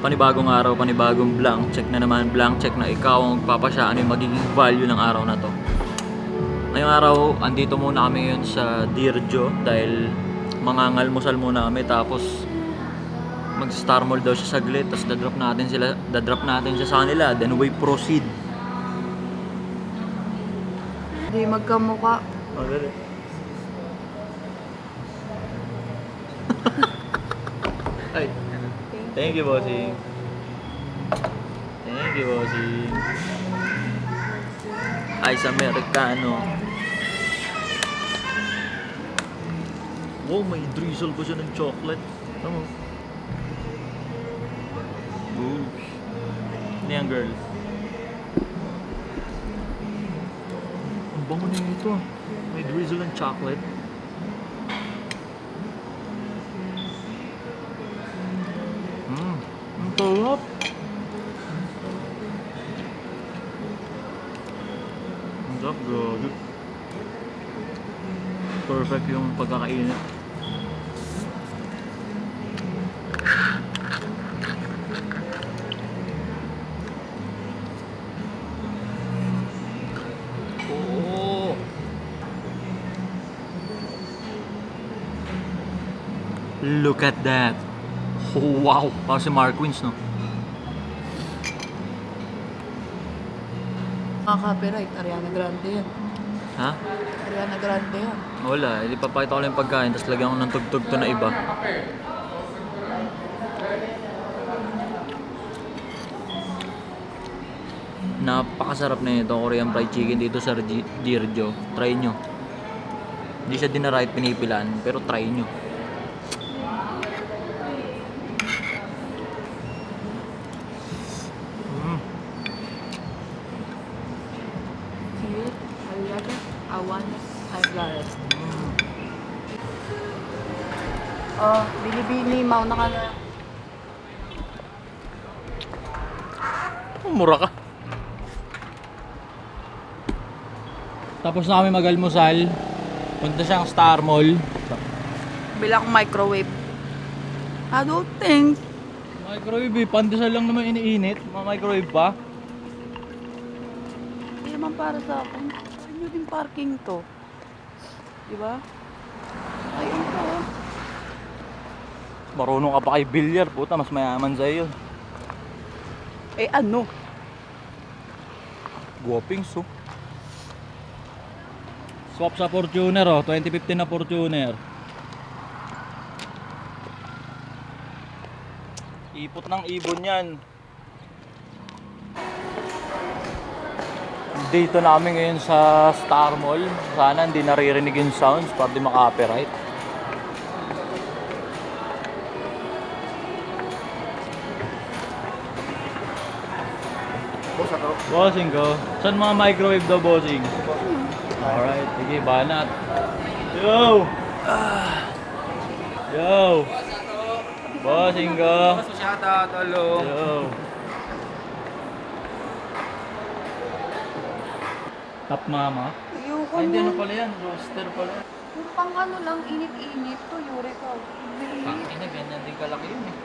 Panibagong araw, panibagong blank check na naman. Blank check na ikaw ang magpapasya ano yung magiging value ng araw na to. Ngayong araw, andito muna kami ngayon sa Dear Joe dahil mangangalmusal muna kami tapos mag-Star Mall daw siya saglit tapos dadrop natin siya sa kanila, then we proceed. Hindi magkamukha. Madali. Ay. Thank you, bossing. Thank you, bossing. Ice Americano. Wow, may drizzle pa siya ng chocolate. Tama. Ooh. Ano yan, girl? Ang bango na ito. May drizzle ng chocolate. Ang sarap. Ang sarap, grabe. Perfect yung pagkakainit. Oh. Look at that. Oh, wow. Parang si Marquins, no? Copyright, Ariana Grande yan. Ha? Ariana Grande yan. Wala. Hindi papakita ko lang yung pagkain tapos lagyan ko ng tugtog to na iba. Napakasarap na ito. Korean fried chicken dito sa Dear Joe. Try nyo. Hindi siya dinaright pinipilan pero try nyo. Cute, Ariana, Awanas, Highlight. Oh, Bilibili, mauna ka na. Mura ka. Tapos na kami mag-almusal. Punta siyang Star Mall. Bilang microwave. I don't think. Microwave eh. Pandesal lang naman iniinit. Microwave pa. Hindi naman para sa akin. Ano din parking to? Diba? Ayun to. Marunong ka pa kay bilyar. Puta, mas mayaman sa'yo. Eh ano? Guwapings oh. Swap sa Fortuner oh. 2015 na Fortuner. Ipot ng ibon yan. Dito namin ngayon sa Star Mall. Sana hindi naririnig yung sounds para di maka-copyright. Bossing ko. Saan mga microwave daw, bossing? Alright, sige, banat. Yo! Yo! Bossing ko. Shoutout, hello. Yo! Top mama? Ayoko Ay, hindi, na. ano pala yan? Roaster pala. Yung pang ano lang, init-init to, Eureka. Ina, ganyan din kalaki yun eh.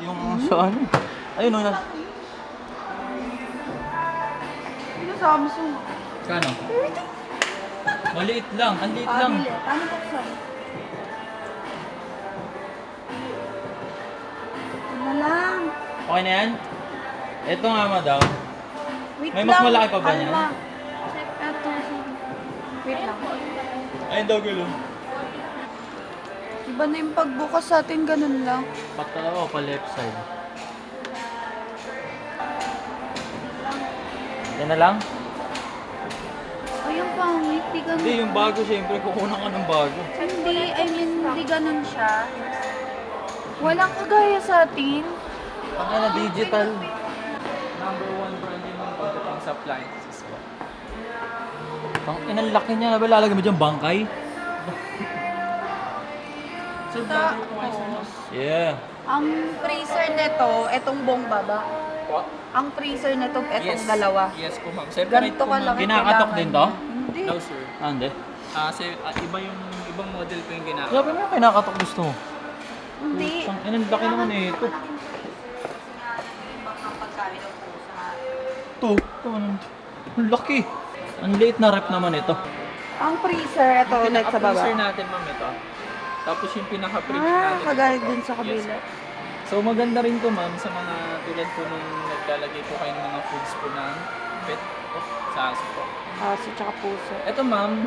Yung sa ano? Ayun o, Ito Samsung. kano? Maliit lang, ang liit lang. Pabili. Ano buksan? Ito na lang. Okay na yan? Ito nga madam. Wait May mas lang. malaki pa ba niyan? Alma. Ito. Wait lang. Ayun daw gulo. Iba na yung pagbukas sa atin, ganun lang. Patalawa pa left side. Yan na lang? Ay, yung pangit. Di ganun. Hindi, yung bago siyempre, kukunan ka ng bago. Hindi, I mean, di ganun siya. Walang kagaya sa atin. Ano na, digital. Number 1 brand yun yung pagdating sa appliances po. Ang inang laki niya, ba lalagay mo dyan bangkay? Sir, Ta- brother po kayo sir, no? Yeah. Ang freezer nito, etong buong baba. Po? Ang freezer nito, etong dalawa. Yes po ma'am. Separate Ganito po ka ma'am. lang. Kinakatok din to? Hindi. No sir. Ah, hindi. Iba yung ibang model po yung ginagawa. Sabi mo, kinakatok gusto mo. Hindi. Ang inang laki naman eh ito. to. Ang laki. Ang liit na rep naman ito. Ang freezer, ito ulit sa baba. Pinaka-freezer natin, ma'am, ito. Tapos yung pinaka-fridge Ah, natin. kagaya dun sa kabila. So maganda rin to, ma'am, sa mga tulad po nung naglalagay po kayo ng mga foods po ng pet po, sa aso po. Aso tsaka puso. Ito, ma'am,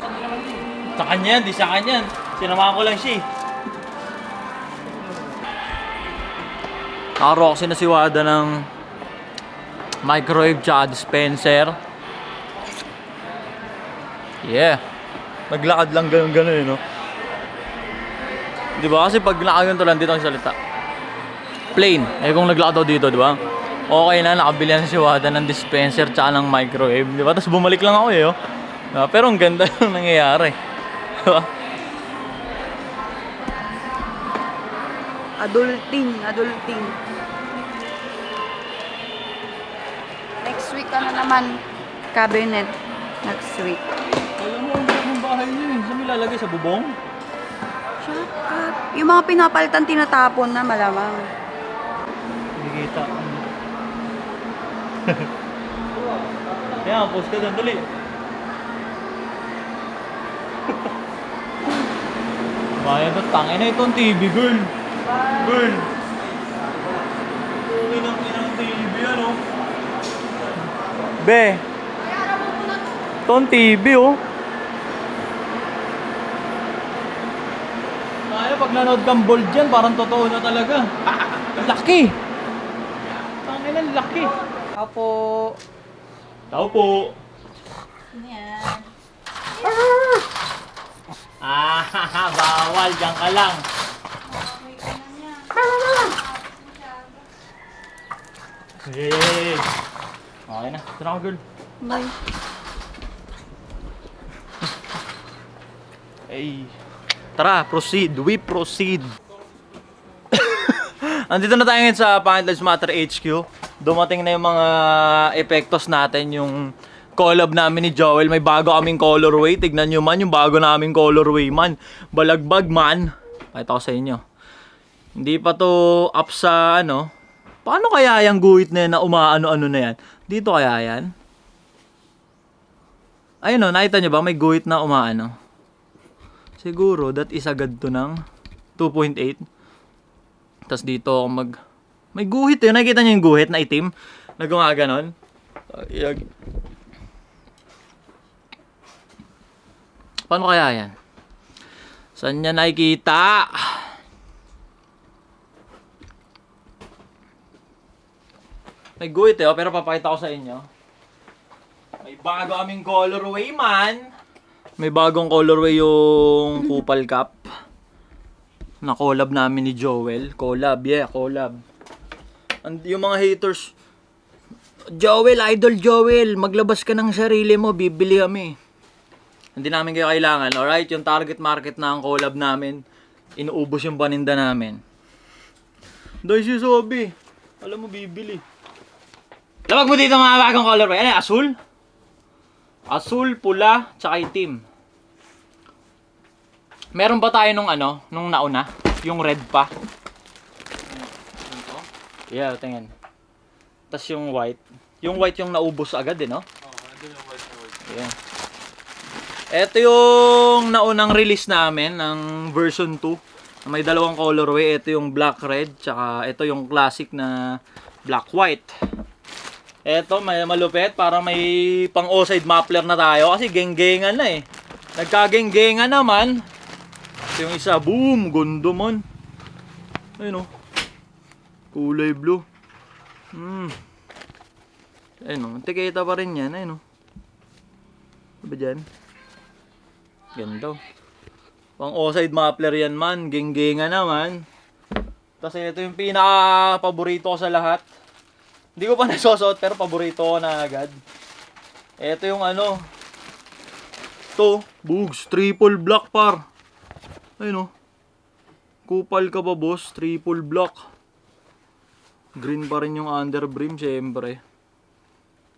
Sa kanya yan, di sa kanya. Sinamahan ko lang siya eh. Nakaroon kasi na si Wada ng microwave tsaka dispenser. Yeah. Naglakad lang ganun no? Di ba? Kasi pag nakaganto lang dito ang salita. Plain. Eh kung naglakad ako dito, di ba? Okay na, nakabili na si Wada ng dispenser tsaka ng microwave. Di ba? Tapos bumalik lang ako eh. Oh. Diba? Pero ang ganda yung nangyayari. Di ba? Adulting. Next week ka na naman, cabinet. Next week. Alam mo, ang ng bahay niyo eh. Saan mo ilalagay? Sa bubong? Shut up. Yung mga pinapalitan, tinatapon na malamang. Hindi kita. Kaya, post ka doon. Dali. Bayan to, tangin na itong TV, girl. Girl. Inang TV, ano? Be. Itong TV, oh. Kaya, pag nanood kang bold dyan, parang totoo na talaga. Laki. Tangin na, laki. Apo. Tao po. Yan. Bawal. Diyan ka lang. Hey. Okay na. Tara ko, girl. Bye. Hey. Tara, proceed. We proceed. Andito na tayo ngayon sa Pangit Lives Matter HQ. Dumating na yung mga epektos natin, yung collab namin ni Joel. May bago kaming colorway. Tignan nyo man yung bago naming colorway man. Balagbag man. Pakita ko sa inyo. Hindi pa to up sa ano. Paano kaya yung guhit na yan na umaano-ano na yan? Dito kaya yan? Ayun o, nakita nyo ba? May guhit na umaano. Siguro, that is agad to ng 2.8. Tapos dito ako may guhit eh. Nakikita nyo yung guhit na itim? Na gumaganon. Paano kaya yan? Saan niya nakikita? May guhit eh, pero papakita ko sa inyo. May bago aming colorway man. May bagong colorway yung Kupal Cup. Na collab namin ni Joel. Collab, yeah, collab. And yung mga haters, Joel, idol Joel, maglabas ka ng sarili mo, bibili kami. Hindi namin kayo kailangan, alright? Yung target market na ang collab namin, inuubos yung paninda namin. Dahil si Sobi, alam mo, bibili. Labag mo dito mga bagong colorway. Ano, asul? Asul, pula, tsaka itim. Meron ba tayo nung ano, nung nauna? Yung red pa? Yeah, tingin. Tapos yung white. Yung white yung naubos agad eh, no? Oo, nandun yung white na white. Yeah. Ito yung naunang release namin ng version 2. May dalawang colorway. Ito yung black red, tsaka ito yung classic na black white. Ito, may malupit para may pang O-side muffler na tayo kasi geng-gengan na eh. Nagka-geng-gengan naman. Ito yung isa, boom, gundo man. Ayun o. Kulay blue. Ayun o, tikita pa rin yan. Ayun o. Ano ba dyan? Ganda o. Pang O-side muffler yan man. Geng-gengan naman. Tapos ito yung pinaka-paborito ko sa lahat. Hindi ko pa nasosot pero paborito ko na agad. Ito yung ano. Ito, Bugs, triple black par. Ayun o. Kupal ka ba boss? Triple black. Green pa rin yung underbrim syempre.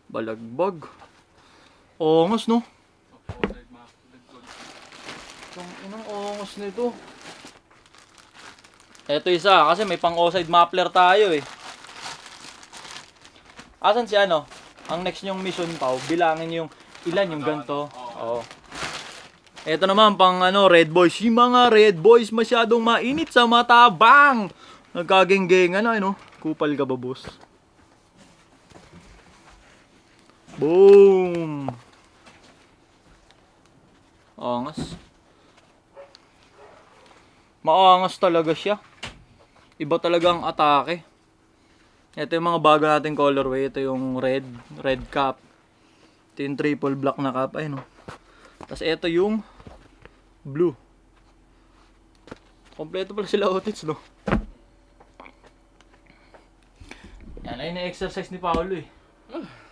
Balagbag. Ongos no? Itong inang ongos nito. Ito isa kasi may pang O-side muffler tayo eh. Asan si ano? Ang next nyong mission, Pao, bilangin yung ilan yung ganito. Oo. Ito naman, pang Red Boys. Yung mga Red Boys masyadong mainit sa mata. Bang! Nagkagenggengan na, Kupal ka ba, boss? Boom! Angas. Maangas talaga siya. Iba talaga ang atake. Ito yung mga bago nating colorway. Ito yung red cap. Ito yung triple black na cap. Ayun, Tapos ito yung blue. Kompleto pala sila outfits, no? Yan ay na-exercise ni Paolo eh.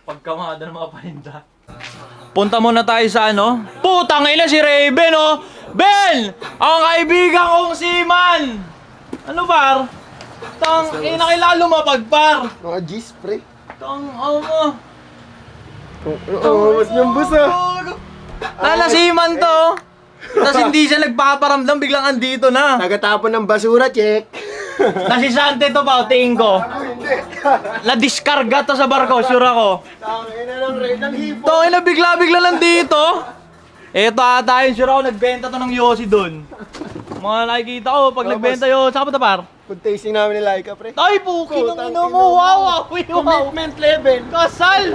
Pagkamada ng mga paninda. Punta muna tayo sa Putang ina si Raven, oh! Ben! Ang kaibigan kong si Man! Ano par? Nakilala lumapag par! Mga G's, pre. Mo. Oo, mas yung bus Si Man to. Tapos hindi siya nagpaparamdam, biglang andito na. Nagatapon ng basura, check. Nasisante to pa, tingin ko. Na-discarga to sa barko, sure ako. Tangina ng red ng hipo. Tangina, bigla-bigla lang dito. Eto ata yun, sure ako, nagbenta to ng Yossi dun. Mga nakikita ko, pag nagbenta yun, saan ka ba ito par? Food tasting namin ni Laika, pre. Ay, puki ng Putang ino ina mo, mo. wow. Commitment level. Kasal!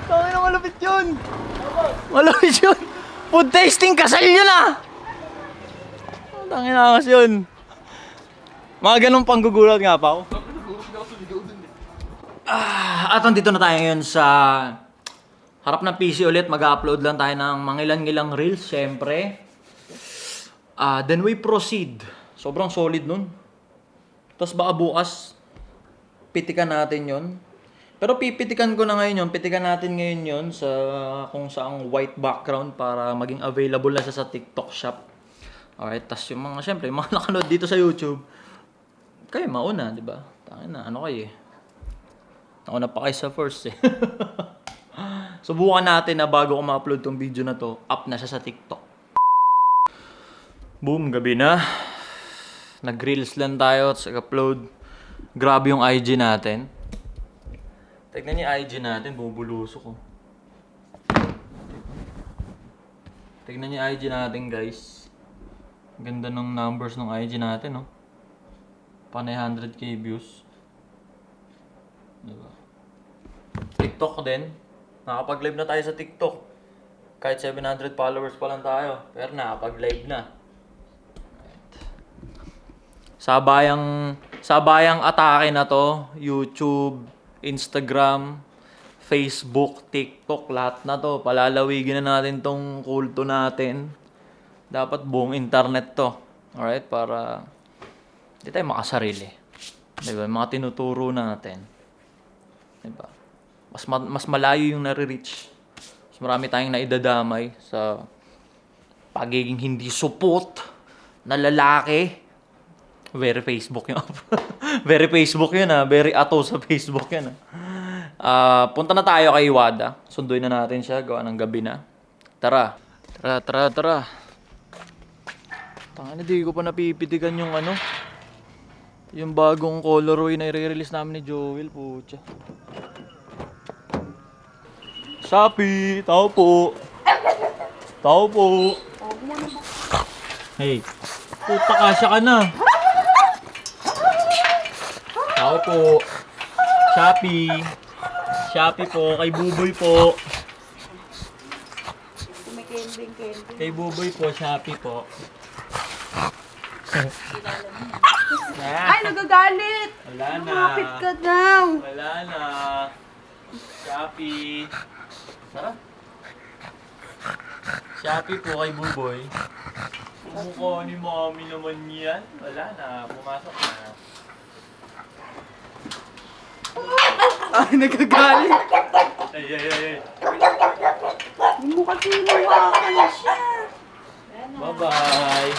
Tangina, malupit yun. Malupit yun. Food tasting, kasal yun ah. Tangina kasi yun. Mga ganong panggugulat nga pa ako. At nandito na tayo ngayon sa harap ng PC ulit. Mag-upload lang tayo ng mga ilang reels, syempre. Then we proceed. Sobrang solid nun. Tapos baka bukas, pitikan natin yon. Pero pipitikan ko na ngayon yun. Pitikan natin ngayon yun sa kung saang white background para maging available na sa TikTok shop. Alright, tapos yung mga, syempre, mga nakanood dito sa YouTube, kayo mauna, di ba? Tangin na, kayo eh. Nauna pa kayo sa first eh. Subukan natin na bago ko ma-upload tong video na to, up na siya sa TikTok. Boom, gabi na. Nag-reels lang tayo at upload. Grabe yung IG natin. Tignan niyo yung IG natin, bubulusok ko. Tignan niyo yung IG natin, guys. Ganda ng numbers ng IG natin, no? Panay 100k views. Diba? TikTok din. Nakapag-live na tayo sa TikTok. Kahit 700 followers pa lang tayo. Pero nakapag-live na. Sabayang atake na to. YouTube, Instagram, Facebook, TikTok, lahat na to. Palalawigin na natin tong kulto natin. Dapat buong internet to. Alright? Para hindi tayo makasarili. Diba? Mga tinuturo natin. Diba? Mas malayo yung nare-reach. Mas marami tayong naidadamay sa pagiging hindi support na lalaki. Very Facebook yun. Very Facebook yun ah. Very ato sa Facebook yun ah. Punta na tayo kay Wada. Sunduin na natin siya. Gawa ng gabi na. Tara. Tangina, di ko pa napipitikan yung yung bagong colorway na i-release namin ni Joel, putya. Shopee, tao po. Hey, puta kasya ka na. Tao po. Shopee po, kay Buboy po. May kending. Kay Buboy po, Shopee po. Ay, nagagalit! Wala na. Lumapit ka daw! Wala na. Shopee. Tara. Shopee po kay Buboy. Mukha ni Mommy naman yan. Wala na. Pumasok na. Ay, nagagalit! Ay. Hindi mo kasi nawakan na siya. Bye-bye.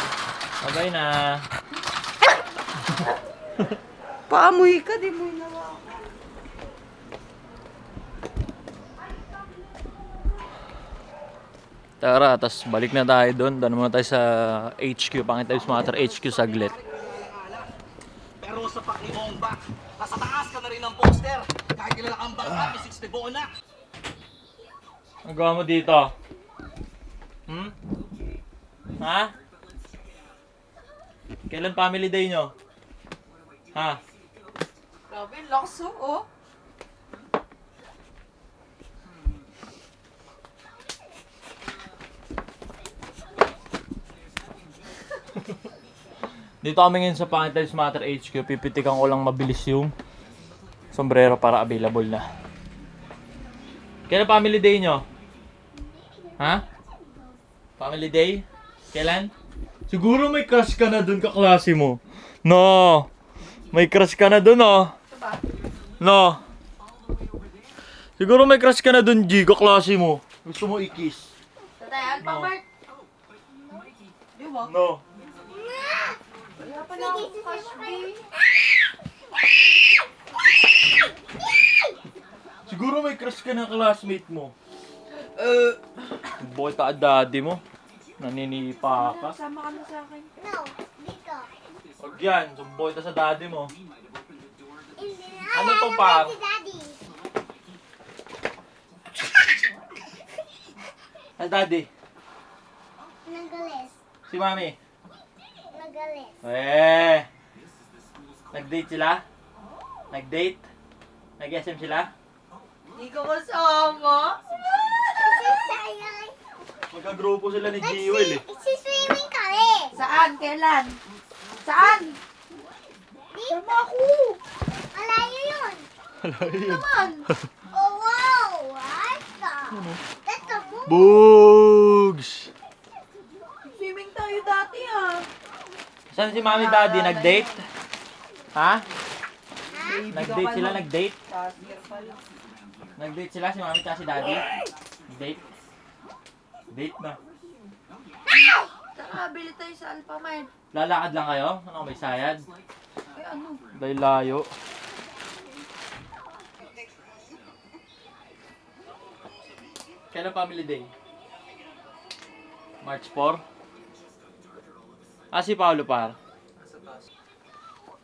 Bye-bye na. Paamoy ka, di mo inawakan. Tara, tas balik na tayo doon. Doon muna tayo sa HQ. Pangit tayo sa HQ saglit. Pero sa pakibomba, nasa taas ka na rin ng poster. Ang gawa mo dito? Hmm? Ha? Kailan family day nyo? Ha? Grabe, lakas oh. Dito kami ngayon sa Pangit Lives Matter HQ. Pipitikan ko lang mabilis yung sombrero para available na. Kailan family day nyo? Ha? Family day? Kailan? Siguro may crush ka na dun kaklase mo. No! May crush ka na dun oh. No! Siguro may crush ka na dun G, kaklase mo. Gusto mo i-kiss. Tatayan pa, No. Bart. Di ba? No. Wala pa na akong crush, babe. Siguro may crush ka na classmate mo. Bakit ka daddy mo? Naninipa ka? Sama ka na sa akin. No, dito. Huwag yan, sumboy ka sa daddy mo. Ano Ay, to, par? Si Daddy. Ay, daddy. Nagalis. Si mami. Nagalis. Nag-date sila? Nag-date? Nag-SM sila? Hindi ka kasama. Kasi sayang. Magkagrupo sila ni Jewel eh. Swimming kami. Saan? Kailan? Saan? Sama ako. Malayo yun. Naman. Oh, wow. What the? That's the moon. Bugs! Swimming tayo dati ah. Saan si mami daddy? Nag-date? Ha? Baby ka Nag-date pa sila? nun. Nag-date? Last year pa lang. Nag-date sila si mami at si daddy? Date? Date na. Tara, bili tayo sa Alphamart. Lalakad lang kayo? Ano may sayad? Ay ano? Dahil layo. Kailan family day? March 4? Ah, si Paolo par.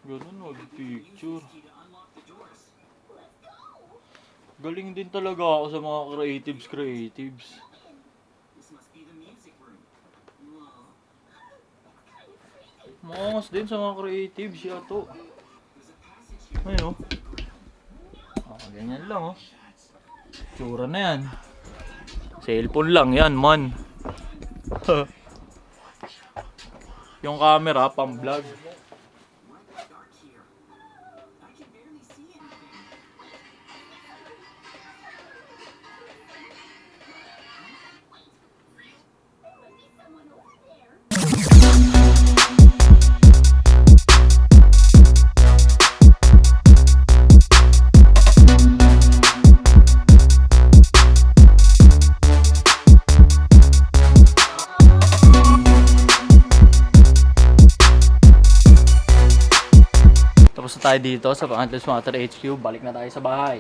Ganun, mag-picture. Galing din talaga ako sa mga creatives. Maangas din sa mga creatives siya to. Ayun oh. Ganyan lang oh. Tsura na yan. Cellphone lang yan man. Yung camera pang vlog. Tapos na tayo dito sa Pangit Lives Matter HQ. Balik na tayo sa bahay.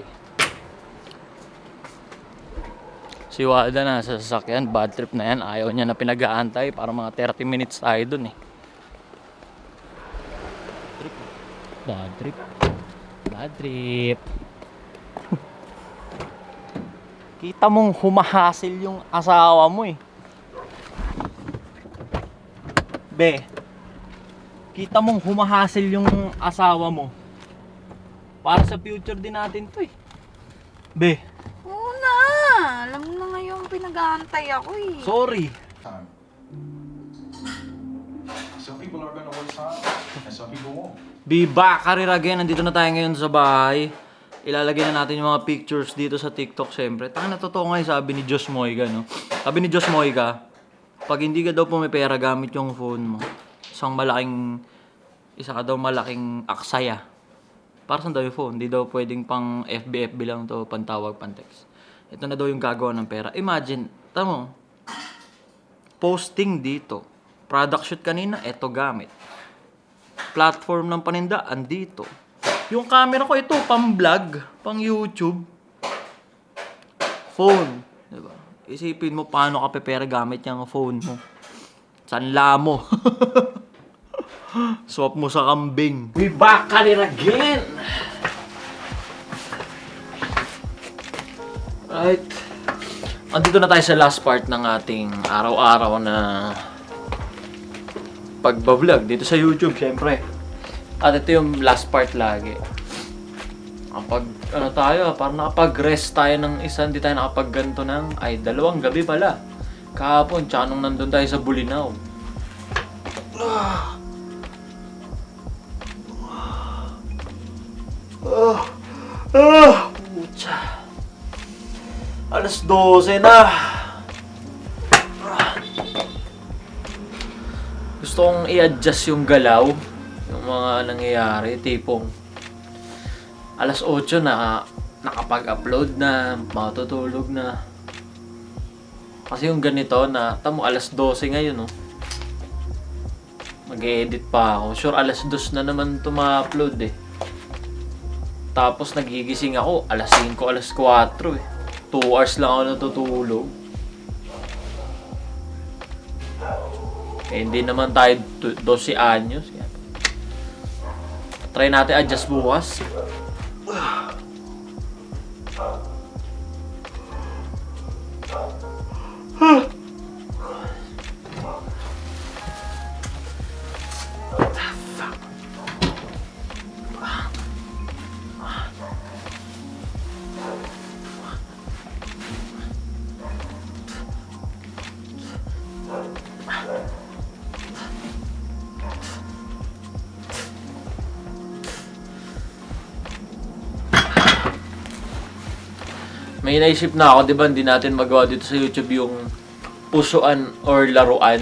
Si Wada na sa sasakyan. Bad trip na yan. Ayaw niya na pinag-aantay. Para mga 30 minutes tayo dun eh. Bad trip. Bad trip. Kita mong humahasil yung asawa mo eh. Be. Kita mong humahasil yung asawa mo. Para sa future din natin to eh. Be, Oo na. Alam mo na ngayon pinag-aantay ako eh. sorry. Time. Some people are gonna work hard and some people won't. Be back, Career again. Nandito na tayo ngayon sa bahay. Ilalagay na natin yung mga pictures dito sa TikTok syempre. Tanga na totoo nga yung sabi ni Josh Moiga, no? Sabi ni Josh Moiga, pag hindi ka daw pumipera gamit yung phone mo, isa ka daw malaking aksaya. Para saan daw yung phone? Hindi daw pwedeng pang FB lang to, pantawag, pantext. Ito na daw yung gagawa ng pera. Imagine, tamo, posting dito. Product shoot kanina, eto gamit. Platform ng paninda, andito. Yung camera ko ito, pang vlog, pang YouTube. Phone. Diba? Isipin mo paano ka pepera gamit yung phone mo. Sanla mo. Swap mo sa kambing. We back Career again! Alright. Andito na tayo sa last part ng ating araw-araw na pagbablog dito sa YouTube, syempre. At ito yung last part lagi. Parang nakapag-rest tayo ng isa, hindi tayo nakapag-ganto ng, 2 gabi pala. Kahapon, tsaka nung nandun tayo sa Bulinaw. Pucha. Alas 12 na. Gusto kong i-adjust yung galaw, yung mga nangyayari, tipong alas 8 na nakapag-upload na, matutulog na. Kasi yung ganito na, tamo alas 12 ngayon, no? Mag-e-edit pa ako. Sure, alas 2 na naman ito ma-upload eh. Tapos nagigising ako, alas 5, alas 4 eh. 2 hours lang ako natutulog. Eh, hindi naman tayo 12 anyos. Try natin adjust bukas. May naisip na ako, di ba, hindi natin magawa dito sa YouTube yung pusuan or laruan.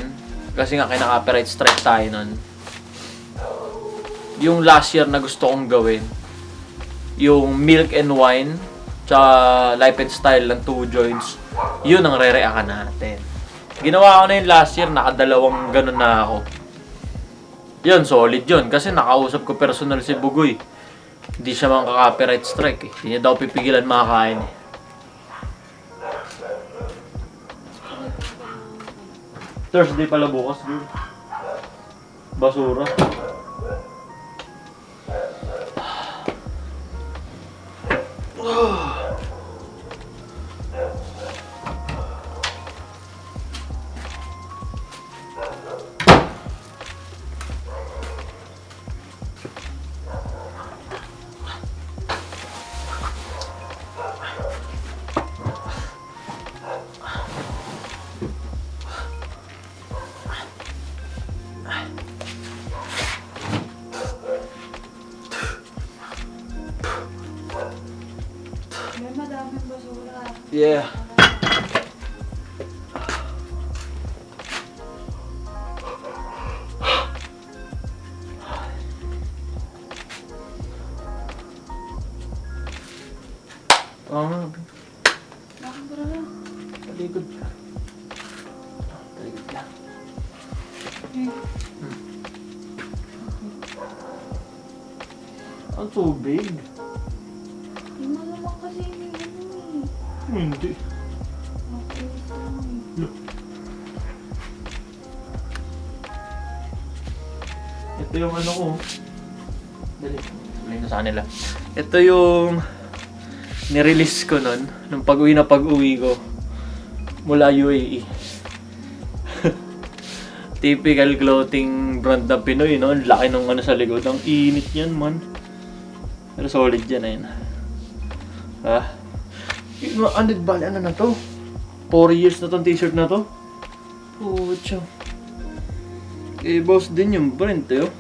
Kasi nga, kina-copyright strike tayo nun. Yung last year na gusto kong gawin, yung Milk and Wine, tsaka Life and Style ng 2 joints, yun ang re-reakan natin. Ginawa ko na yung last year, nakadalawang ganun na ako. Yun, solid yun. Kasi nakausap ko personal si Bugoy. Hindi siya makaka-copyright strike eh. Hindi niya daw pipigilan makakain eh. Thursday pala bukas, dude. Basura. May madaming basura. Yeah. Bakit ba lang? Talikod ka. Talikod lang. Ang tubig. Hindi mo naman kasi hindi eh. Hindi. Okay, Ito yung ano ko. Dali. Dali na sa kanila. Ito yung nirelease ko nun. Nung pag-uwi ko. Mula UAE. Typical clothing brand na Pinoy, no? Ang laki nung ano sa likod. Ang init yan, man. Pero solid yan, ayun. Ha? Ano ba? Ano na to? 4 years na tong t-shirt na to? Pucha. Eh, boss din yung brand, eh.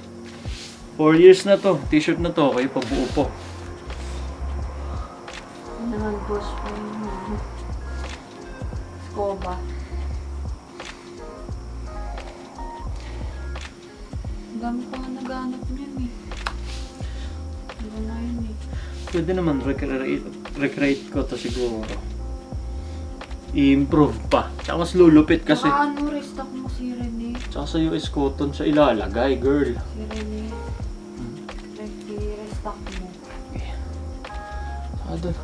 4 years na to. T-shirt na to. Okay, pabuo po. Ano naman boss po yun? Scoba. Ang dami pa nga naghanap niyan eh. Ano na yun eh. Pwede naman recreate ko to siguro. I-improve pa. Tsaka mas lulupit kasi. Saka ano, restock mo si Rene. Tsaka sa US cotton siya ilalagay, girl. Si Rene. Restock mo. Saka doon.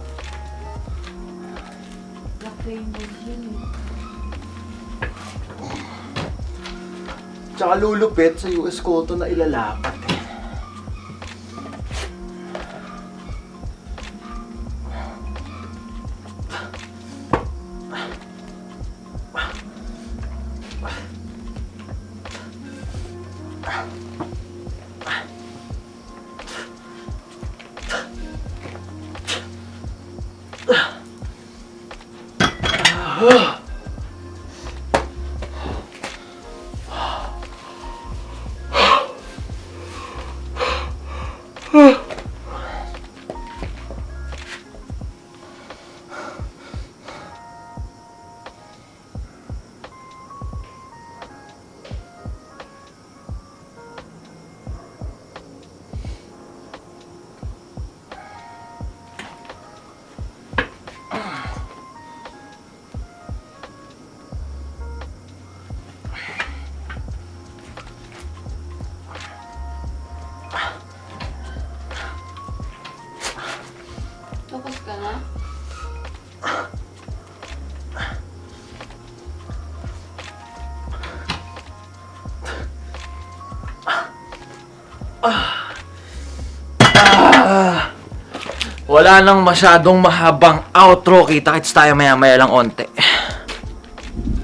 Black Rainbow yun eh. Tsaka lulupit sa US cotton na ilalapat eh. Tapos ka na? Wala nang masyadong mahabang outro. Kita-kits tayo maya-maya lang onte.